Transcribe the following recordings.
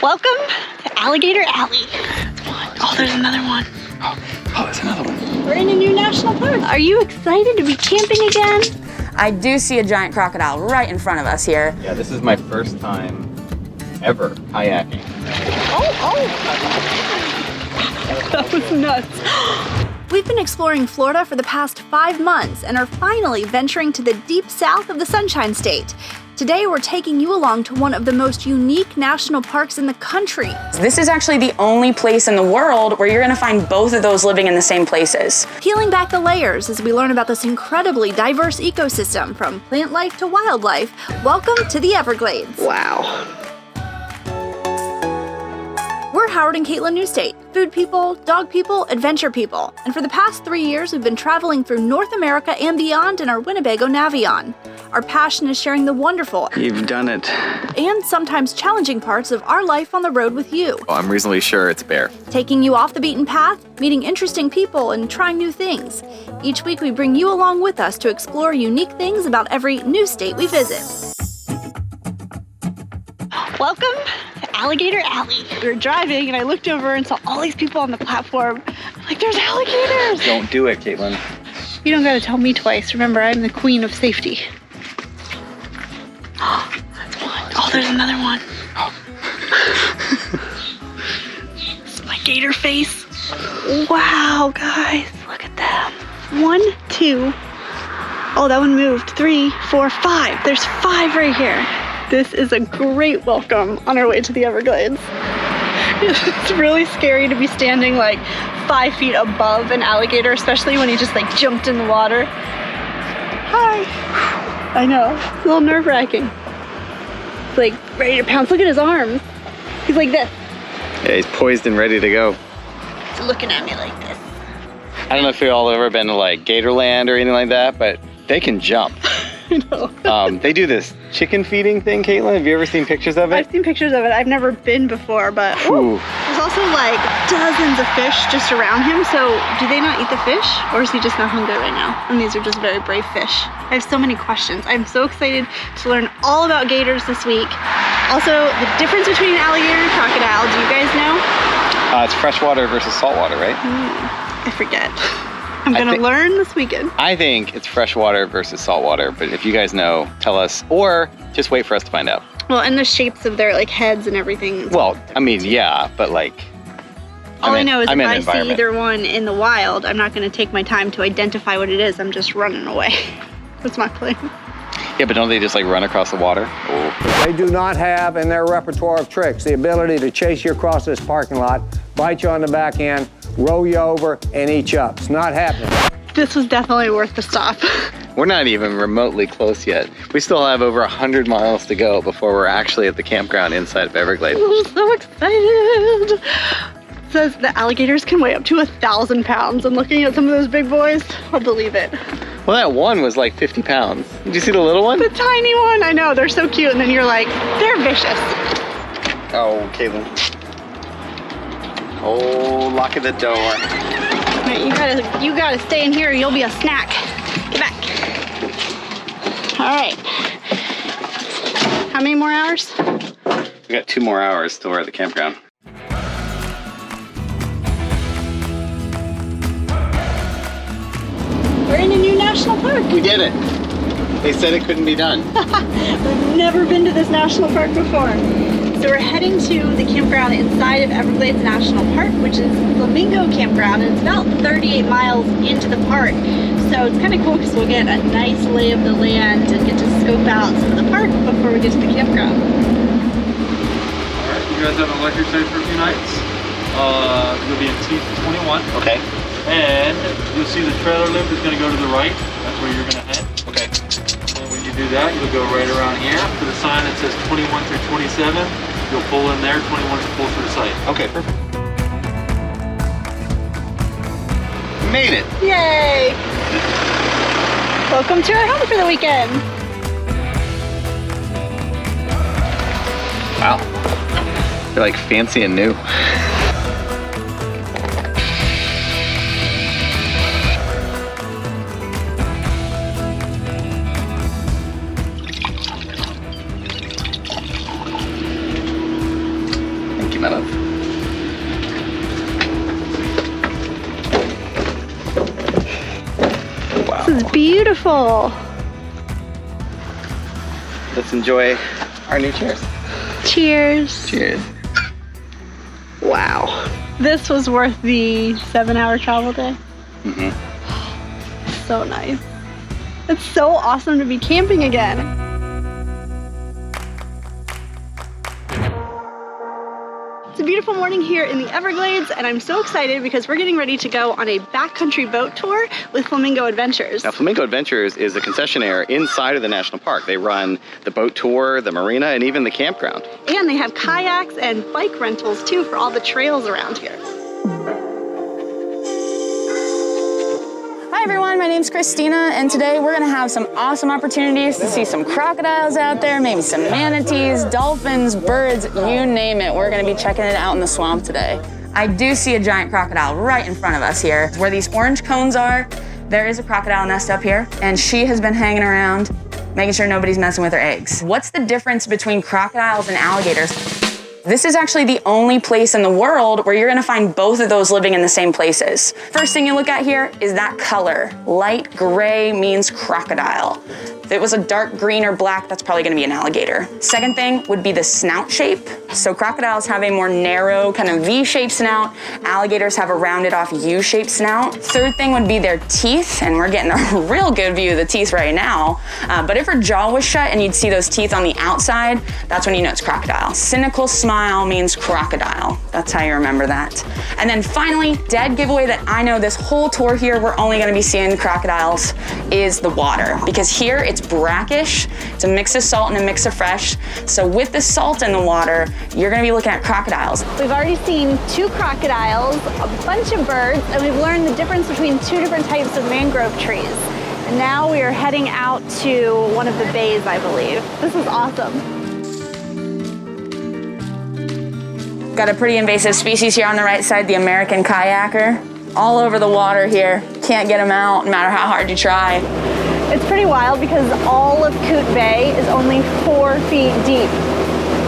Welcome to Alligator Alley. Oh, there's another one. Oh, there's another one. We're in a new national park. Are you excited to be camping again? I do see a giant crocodile right in front of us here. Yeah, this is my first time ever kayaking. Oh. That was nuts. We've been exploring Florida for the past 5 months and are finally venturing to the deep south of the Sunshine State. Today, we're taking you along to one of the most unique national parks in the country. This is actually the only place in the world where you're gonna find both of those living in the same places. Peeling back the layers as we learn about this incredibly diverse ecosystem, from plant life to wildlife. Welcome to the Everglades. Wow. We're Howard and Caitlin Newstate, food people, dog people, adventure people. And for the past 3 years, we've been traveling through North America and beyond in our Winnebago Navion. Our passion is sharing the wonderful, You've done it. and sometimes challenging parts of our life on the road with you. Well, I'm reasonably sure it's a bear. Taking you off the beaten path, meeting interesting people, and trying new things. Each week we bring you along with us to explore unique things about every new state we visit. Welcome to Alligator Alley. We were driving and I looked over and saw all these people on the platform. I'm like, there's alligators. Don't do it, Caitlin. You don't gotta tell me twice. Remember, I'm the queen of safety. Oh, that's one. Oh, there's another one. This is my gator face. Wow, guys, look at them. 1, 2. Oh, that one moved. 3, 4, 5. There's 5 right here. This is a great welcome on our way to the Everglades. It's really scary to be standing like 5 feet above an alligator, especially when he just like jumped in the water. Hi. I know, it's a little nerve-wracking. He's like ready to pounce. Look at his arms. He's like this. Yeah, he's poised and ready to go. He's looking at me like this. I don't know if you've all ever been to like Gatorland or anything like that, but they can jump. I know. They do this chicken feeding thing, Caitlin. Have you ever seen pictures of it? I've seen pictures of it. I've never been before, but ooh, there's also like dozens of fish just around him. So do they not eat the fish, or is he just not hungry right now? And these are just very brave fish. I have so many questions. I'm so excited to learn all about gators this week. Also, the difference between an alligator and a crocodile. Do you guys know? It's freshwater versus saltwater, right? I forget. I'm gonna learn this weekend. I think it's freshwater versus saltwater, but if you guys know, tell us, or just wait for us to find out. Well, and the shapes of their like heads and everything. Well, I mean, yeah, but like, all I know is if I see environment. either one in the wild, I'm not gonna take my time to identify what it is. I'm just running away. That's my plan. Yeah, but don't they just like run across the water? Oh. They do not have in their repertoire of tricks the ability to chase you across this parking lot, bite you on the back end, roll you over, and eat you up. It's not happening. This was definitely worth the stop. We're not even remotely close yet. We still have over 100 miles to go before we're actually at the campground inside of Everglades. I'm so excited. It says the alligators can weigh up to 1,000 pounds. And looking at some of those big boys, I'll believe it. Well, that one was like 50 pounds. Did you see the little one? The tiny one, I know, they're so cute. And then you're like, they're vicious. Oh, Caitlin. Oh, lock of the door. Right, you gotta stay in here or you'll be a snack. Get back. All right. How many more hours? We got 2 more hours till we're at the campground. We're in a new national park. We did it. They said it couldn't be done. We've never been to this national park before. So we're heading to the campground inside of Everglades National Park, which is Flamingo Campground, and it's about 38 miles into the park. So it's kind of cool because we'll get a nice lay of the land and get to scope out some of the park before we get to the campground. Alright, you guys have an electric stay for a few nights. You'll be in T21. Okay. And you'll see the trailer lift is going to go to the right. That's where you're going to head. Okay. And when you do that, you'll go right around here to the sign that says 21 through 27. You'll pull in there, 21 is pull through the site. Okay, perfect. Made it. Yay! Welcome to our home for the weekend. Wow. They're like fancy and new. minutes. Wow. This is beautiful. Let's enjoy our new chairs. Cheers. Cheers. Wow. This was worth the 7-hour travel day. So nice. It's so awesome to be camping again. It's a beautiful morning here in the Everglades, and I'm so excited because we're getting ready to go on a backcountry boat tour with Flamingo Adventures. Now, Flamingo Adventures is a concessionaire inside of the national park. They run the boat tour, the marina, and even the campground. And they have kayaks and bike rentals too for all the trails around here. Hi everyone, my name's Christina, and today we're gonna have some awesome opportunities to see some crocodiles out there, maybe some manatees, dolphins, birds, you name it. We're gonna be checking it out in the swamp today. I do see a giant crocodile right in front of us here. Where these orange cones are, there is a crocodile nest up here, and she has been hanging around, making sure nobody's messing with her eggs. What's the difference between crocodiles and alligators? This is actually the only place in the world where you're gonna find both of those living in the same places. First thing you look at here is that color. Light gray means crocodile. If it was a dark green or black, that's probably gonna be an alligator. Second thing would be the snout shape. So crocodiles have a more narrow kind of V-shaped snout. Alligators have a rounded off U-shaped snout. Third thing would be their teeth, and we're getting a real good view of the teeth right now. But if her jaw was shut and you'd see those teeth on the outside, that's when you know it's crocodile. Cynical smile means crocodile. That's how you remember that. And then finally, dead giveaway that I know this whole tour here, we're only gonna be seeing crocodiles, is the water. Because here it's brackish, it's a mix of salt and a mix of fresh. So with the salt in the water, you're gonna be looking at crocodiles. We've already seen 2 crocodiles, a bunch of birds, and we've learned the difference between 2 different types of mangrove trees. And now we are heading out to one of the bays, I believe. This is awesome. Got a pretty invasive species here on the right side, the American kayaker. All over the water here. Can't get them out no matter how hard you try. It's pretty wild because all of Coot Bay is only 4 feet deep.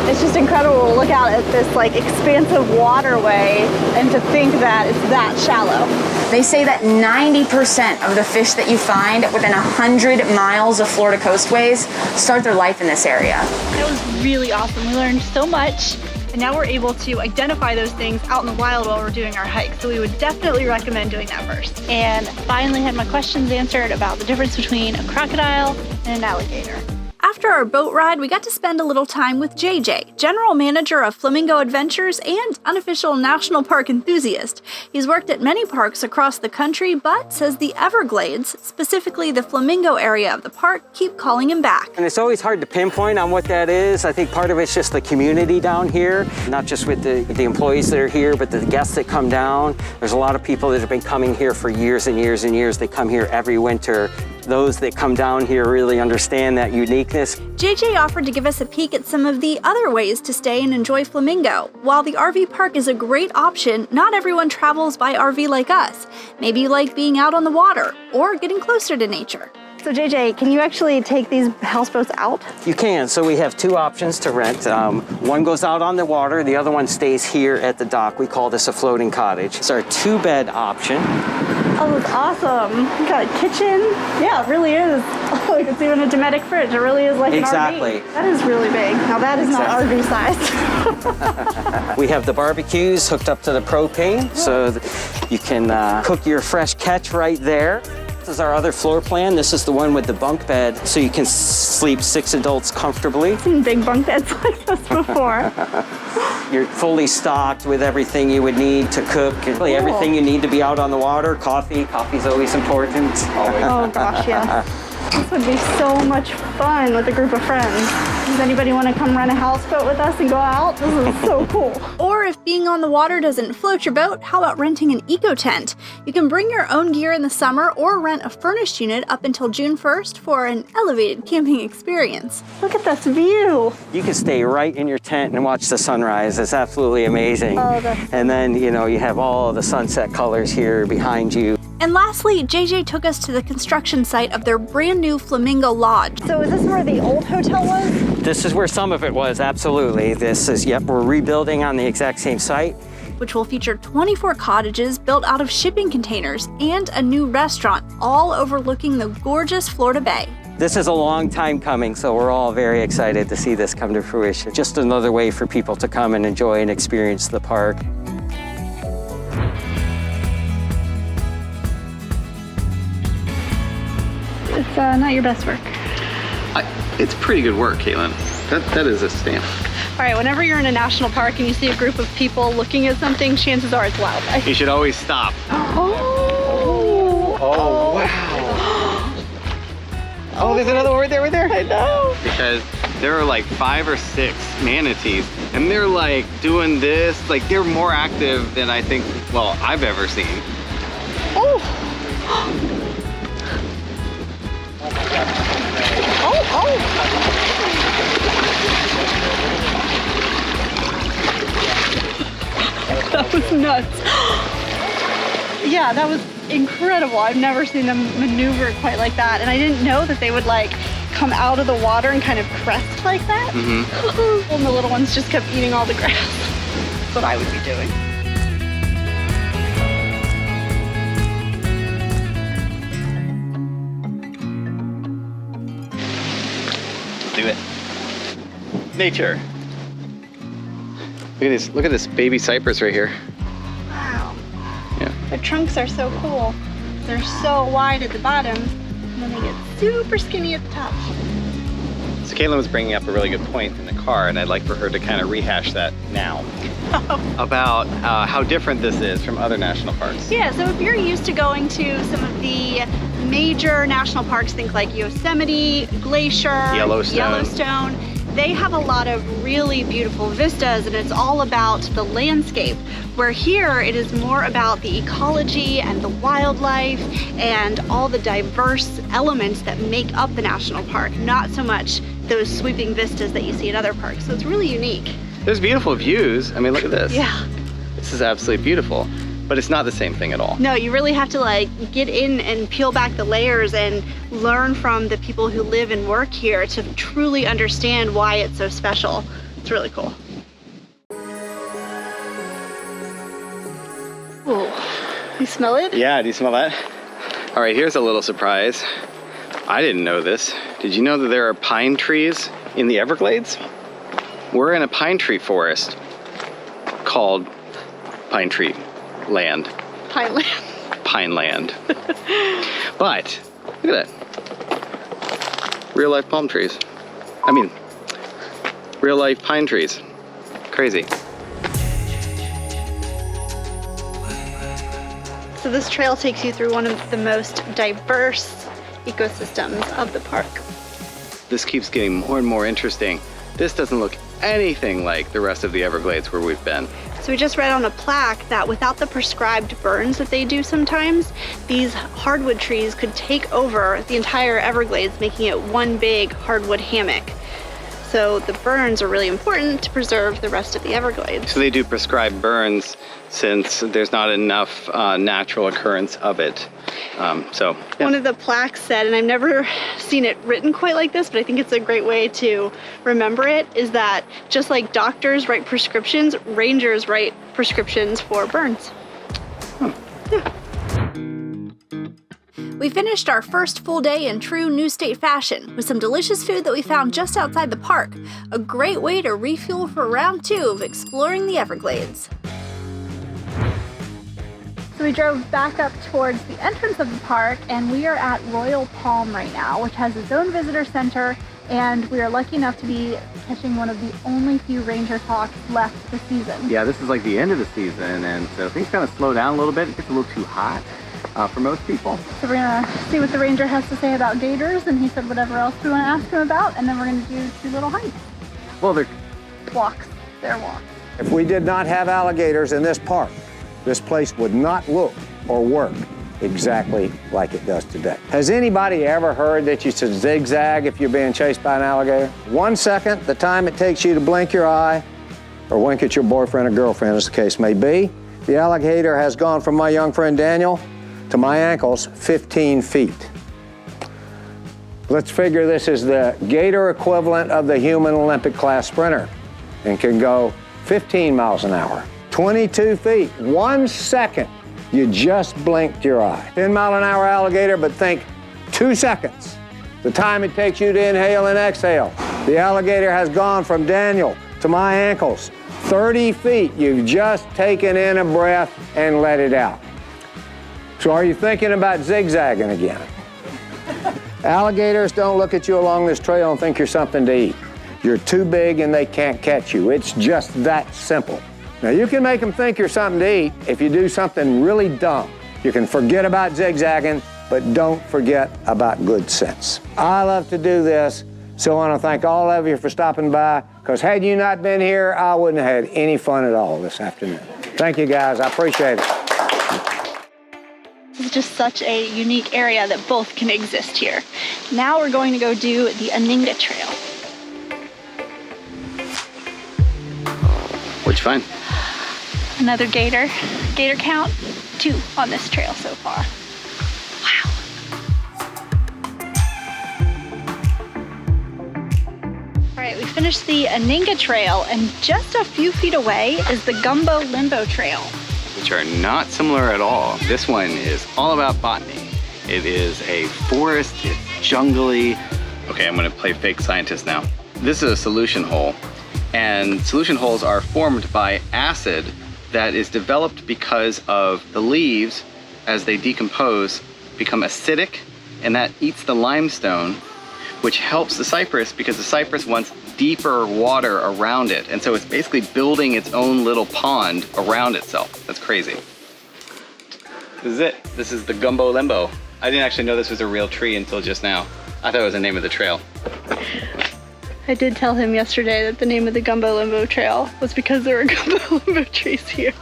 It's just incredible to look out at this like expansive waterway and to think that it's that shallow. They say that 90% of the fish that you find within 100 miles of Florida coastways start their life in this area. That was really awesome. We learned so much, and now we're able to identify those things out in the wild while we're doing our hike. So we would definitely recommend doing that first. And finally had my questions answered about the difference between a crocodile and an alligator. After our boat ride, we got to spend a little time with JJ, General Manager of Flamingo Adventures and unofficial national park enthusiast. He's worked at many parks across the country, but says the Everglades, specifically the Flamingo area of the park, keep calling him back. And it's always hard to pinpoint on what that is. I think part of it's just the community down here, not just with the employees that are here, but the guests that come down. There's a lot of people that have been coming here for years and years and years. They come here every winter. Those that come down here really understand that uniqueness. JJ offered to give us a peek at some of the other ways to stay and enjoy Flamingo. While the RV park is a great option, not everyone travels by RV like us. Maybe you like being out on the water or getting closer to nature. So JJ, can you actually take these houseboats out? You can. So we have 2 options to rent. One goes out on the water, the other one stays here at the dock. We call this a floating cottage. It's our 2-bed option. Oh, that's awesome. You got a kitchen. Yeah, it really is. Oh, it's even a Dometic fridge. It really is like Exactly. an RV. That is really big. Now that is not RV size. We have the barbecues hooked up to the propane, so you can cook your fresh catch right there. This is our other floor plan. This is the one with the bunk bed, so you can sleep 6 adults comfortably. I've seen big bunk beds like this before. You're fully stocked with everything you would need to cook. Really everything you need to be out on the water. Coffee's always important. Oh gosh, yeah. This would be so much fun with a group of friends. Does anybody want to come rent a houseboat with us and go out? This is so cool. Or if being on the water doesn't float your boat, how about renting an Ecotent? You can bring your own gear in the summer or rent a furnished unit up until June 1st for an elevated camping experience. Look at this view. You can stay right in your tent and watch the sunrise. It's absolutely amazing. Oh, that's and then, you have all of the sunset colors here behind you. And lastly, JJ took us to the construction site of their brand new Flamingo Lodge. So is this where the old hotel was? This is where some of it was, absolutely. This is, yep, we're rebuilding on the exact same site. Which will feature 24 cottages built out of shipping containers and a new restaurant, all overlooking the gorgeous Florida Bay. This is a long time coming, so we're all very excited to see this come to fruition. Just another way for people to come and enjoy and experience the park. It's not your best work. It's pretty good work, Caitlin. That is a stamp. All right, whenever you're in a national park and you see a group of people looking at something, chances are it's wildlife. You should always stop. Oh, Wow. Oh, there's another one right there. I know. Because there are like 5 or 6 manatees, and they're like doing this, like they're more active than I think, well, I've ever seen. Oh. That was nuts. Yeah, that was incredible. I've never seen them maneuver quite like that. And I didn't know that they would like come out of the water and kind of crest like that. Mm-hmm. And the little ones just kept eating all the grass. That's what I would be doing. Do it. Nature. Look at this baby cypress right here. Wow. Yeah. Their trunks are so cool. They're so wide at the bottom, and then they get super skinny at the top. So Caitlin was bringing up a really good point in the car, and I'd like for her to kind of rehash that now. About how different this is from other national parks. Yeah, so if you're used to going to some of the major national parks, think like Yosemite, Glacier, Yellowstone, they have a lot of really beautiful vistas, and it's all about the landscape. Where here, it is more about the ecology and the wildlife and all the diverse elements that make up the national park, not so much those sweeping vistas that you see at other parks. So it's really unique. There's beautiful views. I mean, look at this. Yeah. This is absolutely beautiful, but it's not the same thing at all. No, you really have to like get in and peel back the layers and learn from the people who live and work here to truly understand why it's so special. It's really cool. Ooh, you smell it? Yeah, do you smell that? All right, here's a little surprise. I didn't know this. Did you know that there are pine trees in the Everglades? We're in a pine tree forest called Pine Tree Land. Pineland. Pineland. But, look at that. Real life palm trees. I mean, real life pine trees. Crazy. So this trail takes you through one of the most diverse ecosystems of the park. This keeps getting more and more interesting. This doesn't look anything like the rest of the Everglades where we've been. So we just read on a plaque that without the prescribed burns that they do sometimes, these hardwood trees could take over the entire Everglades, making it one big hardwood hammock. So the burns are really important to preserve the rest of the Everglades. So they do prescribe burns since there's not enough natural occurrence of it. Yeah. One of the plaques said, and I've never seen it written quite like this, but I think it's a great way to remember it, is that just like doctors write prescriptions, rangers write prescriptions for burns. Oh. Yeah. We finished our first full day in true Newstate fashion with some delicious food that we found just outside the park. A great way to refuel for round 2 of exploring the Everglades. So we drove back up towards the entrance of the park, and we are at Royal Palm right now, which has its own visitor center, and we are lucky enough to be catching one of the only few ranger talks left this season. Yeah, this is like the end of the season, and so things kind of slow down a little bit. It gets a little too hot for most people. So we're gonna see what the ranger has to say about gators, and he said whatever else we want to ask him about, and then we're gonna do 2 little hikes. Well, they're Walks. They're walks. If we did not have alligators in this park, this place would not look or work exactly like it does today. Has anybody ever heard that you should zigzag if you're being chased by an alligator? 1 second, the time it takes you to blink your eye or wink at your boyfriend or girlfriend, as the case may be. The alligator has gone from my young friend Daniel to my ankles, 15 feet. Let's figure this is the gator equivalent of the human Olympic class sprinter and can go 15 miles an hour. 22 feet, 1 second, you just blinked your eye. 10-mile-an-hour alligator, but think 2 seconds. The time it takes you to inhale and exhale. The alligator has gone from Daniel to my ankles, 30 feet. You've just taken in a breath and let it out. So are you thinking about zigzagging again? Alligators don't look at you along this trail and think you're something to eat. You're too big and they can't catch you. It's just that simple. Now you can make them think you're something to eat if you do something really dumb. You can forget about zigzagging, but don't forget about good sense. I love to do this, so I want to thank all of you for stopping by, because had you not been here, I wouldn't have had any fun at all this afternoon. Thank you guys, I appreciate it. It's just such a unique area that both can exist here. Now we're going to go do the Anhinga Trail. What'd you find? Another gator. Gator count, 2 on this trail so far. Wow. All right, we finished the Anhinga Trail, and just a few feet away is the Gumbo Limbo Trail, which are not similar at all. This one is all about botany. It is a forest, it's jungly. Okay, I'm gonna play fake scientist now. This is a solution hole, and solution holes are formed by acid that is developed because of the leaves, as they decompose, become acidic, and that eats the limestone, which helps the cypress because the cypress wants deeper water around it. And so it's basically building its own little pond around itself. That's crazy. This is it. This is the Gumbo Limbo. I didn't actually know this was a real tree until just now. I thought it was the name of the trail. I did tell him yesterday that the name of the Gumbo Limbo Trail was because there were Gumbo Limbo trees here.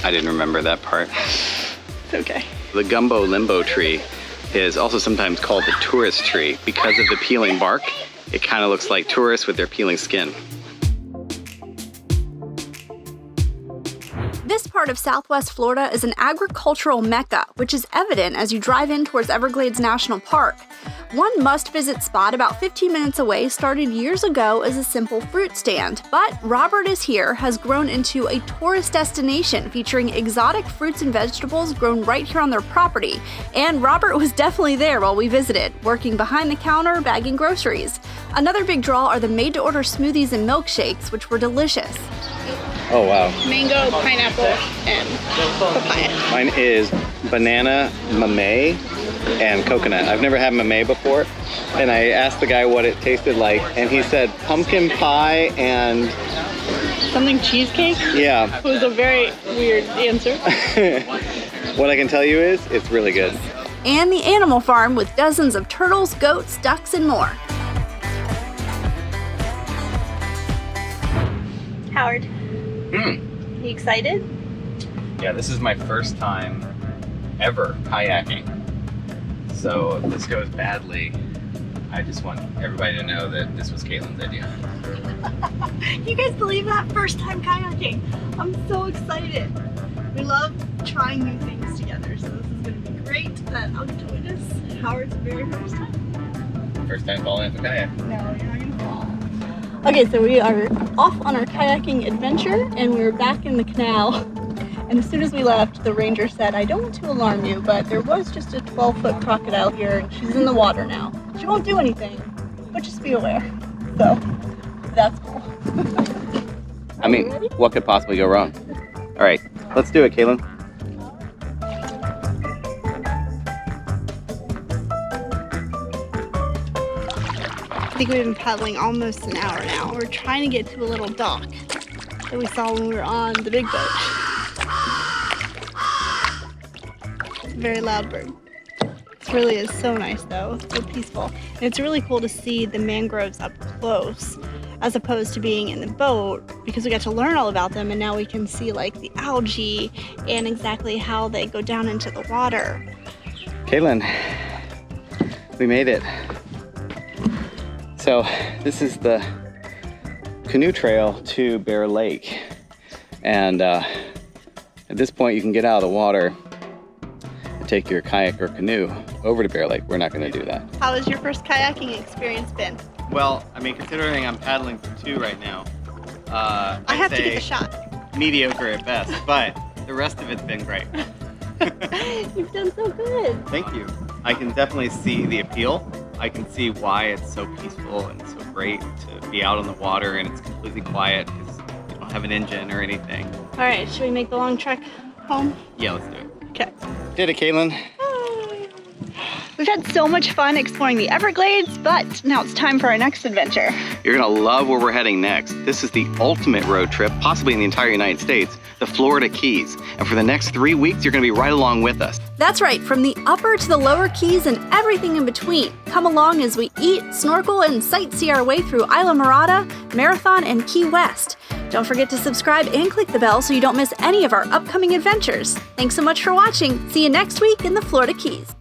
I didn't remember that part. It's okay. The Gumbo Limbo tree is also sometimes called the tourist tree because of the peeling bark. It kind of looks like tourists with their peeling skin. This part of Southwest Florida is an agricultural mecca, which is evident as you drive in towards Everglades National Park. One must-visit spot about 15 minutes away started years ago as a simple fruit stand, but Robert is Here has grown into a tourist destination featuring exotic fruits and vegetables grown right here on their property. And Robert was definitely there while we visited, working behind the counter, bagging groceries. Another big draw are the made-to-order smoothies and milkshakes, which were delicious. Oh, wow. Mango, pineapple, and papaya. Mine is banana mamey and coconut. I've never had mamey before, and I asked the guy what it tasted like, and he said pumpkin pie and... Something cheesecake? Yeah. It was a very weird answer. What I can tell you is, it's really good. And the animal farm with dozens of turtles, goats, ducks, and more. Howard, you excited? Yeah, this is my first time ever kayaking. So if this goes badly, I just want everybody to know that this was Caitlin's idea. You guys believe that? First time kayaking. I'm so excited. We love trying new things together, so this is going to be great that I'll get to witness Howard's very first time. First time falling into kayak. No, you're not going to fall. Okay, so we are off on our kayaking adventure, and we're back in the canal. And as soon as we left, the ranger said, I don't want to alarm you, but there was just a 12-foot crocodile here, and she's in the water now. She won't do anything, but just be aware. So, that's cool. I mean, what could possibly go wrong? All right, let's do it, Caitlin. I think we've been paddling almost an hour now. We're trying to get to a little dock that we saw when we were on the big boat. It's a very loud bird. This really is so nice though, so peaceful. And it's really cool to see the mangroves up close as opposed to being in the boat, because we got to learn all about them, and now we can see like the algae and exactly how they go down into the water. Caitlin, we made it. So this is the canoe trail to Bear Lake. And at this point you can get out of the water take your kayak or canoe over to Bear Lake. We're not going to do that. How has your first kayaking experience been? Well, I mean, considering I'm paddling for 2 right now, I have to give a shot. Mediocre at best, but the rest of it's been great. You've done so good. Thank you. I can definitely see the appeal. I can see why it's so peaceful and so great to be out on the water and it's completely quiet because you don't have an engine or anything. All right, should we make the long trek home? Yeah, let's do it. Okay. Did it, Caitlin? We've had so much fun exploring the Everglades, but now it's time for our next adventure. You're gonna love where we're heading next. This is the ultimate road trip, possibly in the entire United States, the Florida Keys. And for the next 3 weeks, you're gonna be right along with us. That's right, from the upper to the lower Keys and everything in between. Come along as we eat, snorkel, and sightsee our way through Isla Mirada, Marathon, and Key West. Don't forget to subscribe and click the bell so you don't miss any of our upcoming adventures. Thanks so much for watching. See you next week in the Florida Keys.